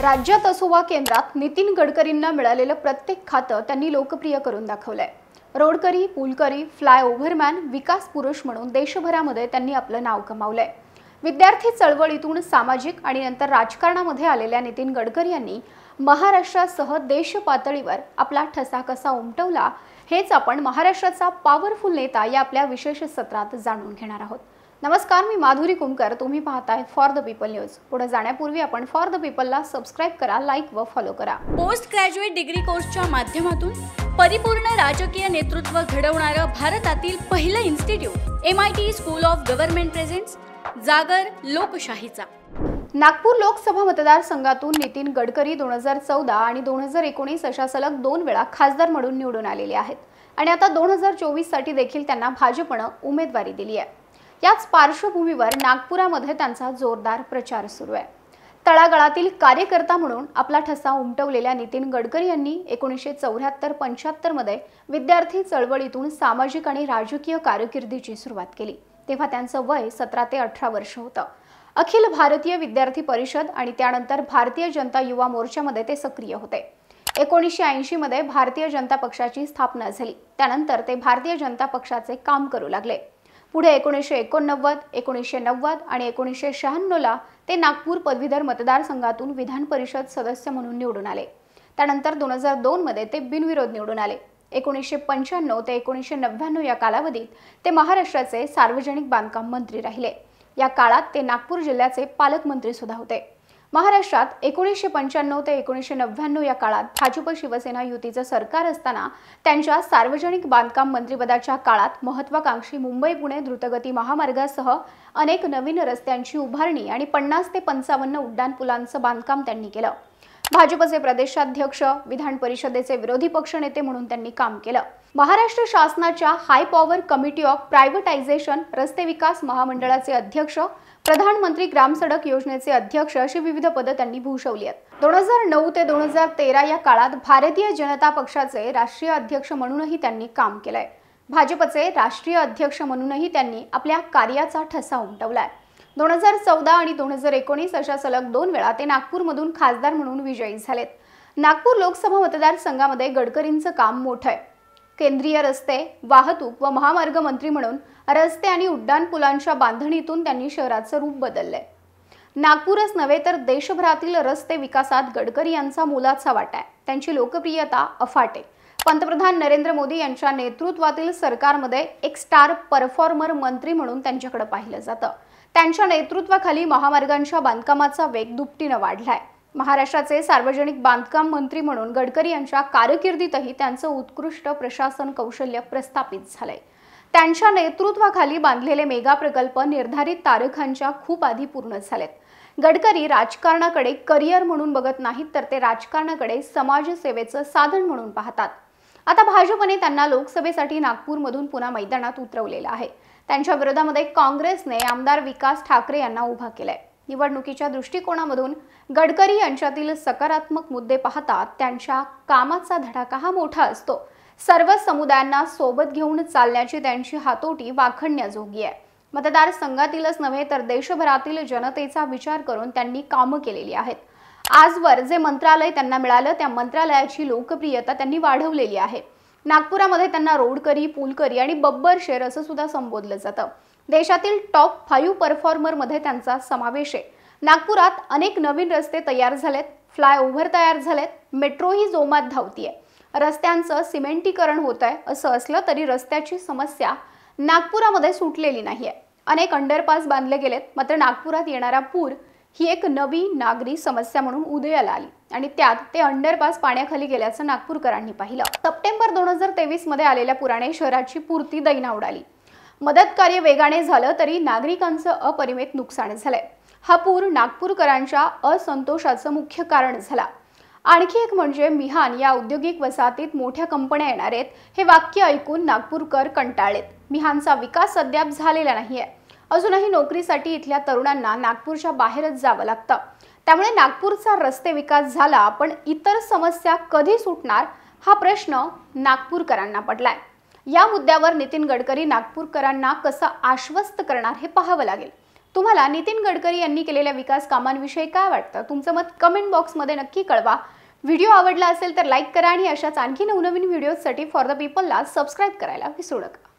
राज्यात असो वा केंद्रात नितीन गडकरींना मिळालेलं प्रत्येक खातं त्यांनी लोकप्रिय करून दाखवलंय। रोडकरी, पुलकरी, फ्लायओव्हरमॅन, विकास पुरुष म्हणून देशभरामध्ये त्यांनी आपलं नाव कमावलंय। विद्यार्थी चळवळीतून सामाजिक आणि नंतर राजकारणामध्ये आलेल्या नितीन गडकरी यांनी महाराष्ट्रासह देश पातळीवर आपला ठसा कसा उमटवला हेच आपण महाराष्ट्राचा पॉवरफुल नेता या आपल्या विशेष सत्रात जाणून घेणार आहोत। नमस्कार, मी माधुरी कुमकर, तुम्ही पाहताय फॉर द पीपल न्यूज। पुढे जाण्यापूर्वी आपण फॉर द पीपलला सबस्क्राइब करा, लाईक व फॉलो करा। पोस्ट ग्रॅज्युएट डिग्री कोर्सच्या माध्यमातून परिपूर्ण राजकीय नेतृत्व घडवणारं भारतातील पहिलं institute MIT school of government presents जागर लोकशाहीचा। नागपूर लोकसभा मतदारसंघातून नितीन गडकरी 2014 आणि 2019 अशा सलग 2 वेळा खासदार म्हणून निवडून आलेले आहेत आणि आता 2024 साठी देखील त्यांना भाजपने उमेदवारी दिली आहे। याच पार्श्वभूमीवर नागपुरामध्ये त्यांचा जोरदार प्रचार सुरू आहे। तळागाळातील कार्यकर्ता म्हणून आपला ठसा उमटवलेल्या नितीन गडकरी यांनी 1974-75 मध्ये विद्यार्थी चळवळीतून सामाजिक आणि राजकीय कारकिर्दीची सुरुवात केली। तेव्हा त्यांचं वय 17 ते 18 वर्ष होतं। अखिल भारतीय विद्यार्थी परिषद आणि त्यानंतर भारतीय जनता युवा मोर्चामध्ये ते सक्रिय होते। 1980 मध्ये भारतीय जनता पक्षाची स्थापना झाली। त्यानंतर ते भारतीय जनता पक्षाचे काम करू लागले। पुढे 1989, 1990 आणि 1996 ला ते नागपूर पदवीधर मतदारसंघातून विधान परिषद सदस्य म्हणून निवडून आले। त्यानंतर 2002 मध्ये ते बिनविरोध निवडून आले। 1995 ते 1999 या कालावधीत ते महाराष्ट्राचे सार्वजनिक बांधकाम मंत्री राहिले। या काळात ते नागपूर जिल्ह्याचे पालकमंत्री सुद्धा होते। महाराष्ट्रात 1995 ते 1999 या काळात भाजप शिवसेना युतीचं सरकार असताना त्यांच्या सार्वजनिक बांधकाम मंत्रिपदाच्या काळात महत्त्वाकांक्षी मुंबई पुणे द्रुतगती महामार्गासह अनेक नवीन रस्त्यांची उभारणी आणि 50 ते 55 उड्डाणपुलांचं बांधकाम त्यांनी केलं। भाजपचे प्रदेशाध्यक्ष, विधान परिषदेचे विरोधी पक्षनेते म्हणून त्यांनी काम केलं। महाराष्ट्र शासनाच्या high power committee of privatisation, रस्ते विकास महामंडळाचे अध्यक्ष, प्रधानमंत्री ग्राम सडक योजनेचे अध्यक्ष अशी विविध पदे त्यांनी भूषवली आहेत। 2009 ते 2013 या काळात भारतीय जनता पक्षाचे राष्ट्रीय अध्यक्ष म्हणूनही त्यांनी काम केलंय। भाजपचे राष्ट्रीय अध्यक्ष म्हणूनही त्यांनी आपल्या कार्याचा ठसा उमटवलाय। 2014 आणि 2019 अशा सलग 2 वेळा ते नागपूरमधून खासदार म्हणून विजयी झालेत। नागपूर लोकसभा मतदारसंघामध्ये गडकरींचं काम मोठं आहे। केंद्रीय रस्ते, वाहतूक व महामार्ग मंत्री म्हणून रस्ते आणि उड्डाणपुलांच्या बांधणीतून त्यांनी शहराचं रूप बदललंय। नागपूरच नव्हे तर देशभरातील रस्ते विकासात गडकरी यांचा मोलाचा वाटा आहे। त्यांची लोकप्रियता अफाट आहे। पंतप्रधान नरेंद्र मोदी यांच्या नेतृत्वातील सरकारमध्ये एक स्टार परफॉर्मर मंत्री म्हणून त्यांच्याकडे पाहिलं जातं। त्यांच्या नेतृत्वाखाली महामार्गांच्या बांधकामाचा वेग दुपटीने वाढलाय। महाराष्ट्राचे सार्वजनिक बांधकाम मंत्री म्हणून गडकरी यांच्या कारकिर्दीतही त्यांचं उत्कृष्ट प्रशासन कौशल्य प्रस्थापित झालंय। त्यांच्या नेतृत्वाखाली बांधलेले मेगा प्रकल्प निर्धारित तारखांच्या खूप आधी पूर्ण झालेत। गडकरी राजकारणाकडे करिअर म्हणून बघत नाहीत, तर ते राजकारणाकडे समाजसेवेचं साधन म्हणून पाहतात। आता भाजपने त्यांना लोकसभेसाठी नागपूरमधून पुन्हा मैदानात उतरवलेलं आहे। त्यांच्या विरोधामध्ये काँग्रेसने आमदार विकास ठाकरे यांना उभा केलाय। निवडणुकीच्या दृष्टिकोनामधून गडकरी यांच्यातील सकारात्मक मुद्दे पाहता त्यांच्या कामाचा धडाका हा मोठा असतो। सर्व समुदायांना सोबत घेऊन चालण्याची त्यांची हातोटी वाखणण्याजोगी आहे। मतदारसंघातीलच नव्हे तर देशभरातील जनतेचा विचार करून त्यांनी कामं केलेली आहेत। आजवर जे मंत्रालय त्यांना मिळालं त्या मंत्रालयाची लोकप्रियता त्यांनी वाढवलेली आहे। नागपुरामध्ये त्यांना रोडकरी, पुलकरी आणि बब्बर शेर असं सुद्धा संबोधलं जातं। देशातील टॉप 5 परफॉर्मर मध्ये त्यांचा समावेश आहे। नागपुरात अनेक नवीन रस्ते तयार झालेत, फ्लायओव्हर तयार झालेत, मेट्रो ही जोमात धावतीये, रस्त्यांचं सिमेंटीकरण होत आहे। असं असलं तरी रस्त्याची समस्या नागपुरामध्ये सुटलेली नाहीये। अनेक अंडरपास बांधले गेलेत, मात्र नागपुरात येणारा पूर ही एक नवी नागरी समस्या म्हणून उदयाला आली आणि त्यात ते अंडरपास पाण्याखाली गेल्याचं नागपूरकरांनी पाहिलं। सप्टेंबर 2023 मध्ये आलेल्या पुराने शहराची पुरती दैना उडाली। मदत कार्य वेगाने झालं तरी नागरिकांचं अपरिमित नुकसान झालंय। हा पूर नागपूरकरांच्या असंतोषाचं मुख्य कारण झाला। आणखी एक म्हणजे मिहान या औद्योगिक वसाहतीत मोठ्या कंपन्या येणार आहेत हे वाक्य ऐकून नागपूरकर कंटाळलेत। मिहानचा विकास अद्याप झालेला नाहीये। अजूनही नोकरीसाठी इथल्या तरुणांना नागपूरच्या बाहेरच जावं लागतं। त्यामुळे नागपूरचा रस्ते विकास झाला, पण इतर समस्या कधी सुटणार हा प्रश्न नागपूरकरांना पडलाय। या मुद्द्यावर नितीन गडकरी नागपूरकरांना कसं आश्वस्त करणार हे पाहावं लागेल। तुम्हाला नितीन गडकरी यांनी केलेल्या विकास कामांविषयी काय वाटतं? तुमचं मत कमेंट बॉक्समध्ये नक्की कळवा. व्हिडिओ आवडला असेल तर लाईक करा आणि अशाच आणखी नवनवीन व्हिडिओजसाठी फॉर द पीपलला सबस्क्राईब करायला विसरू नका.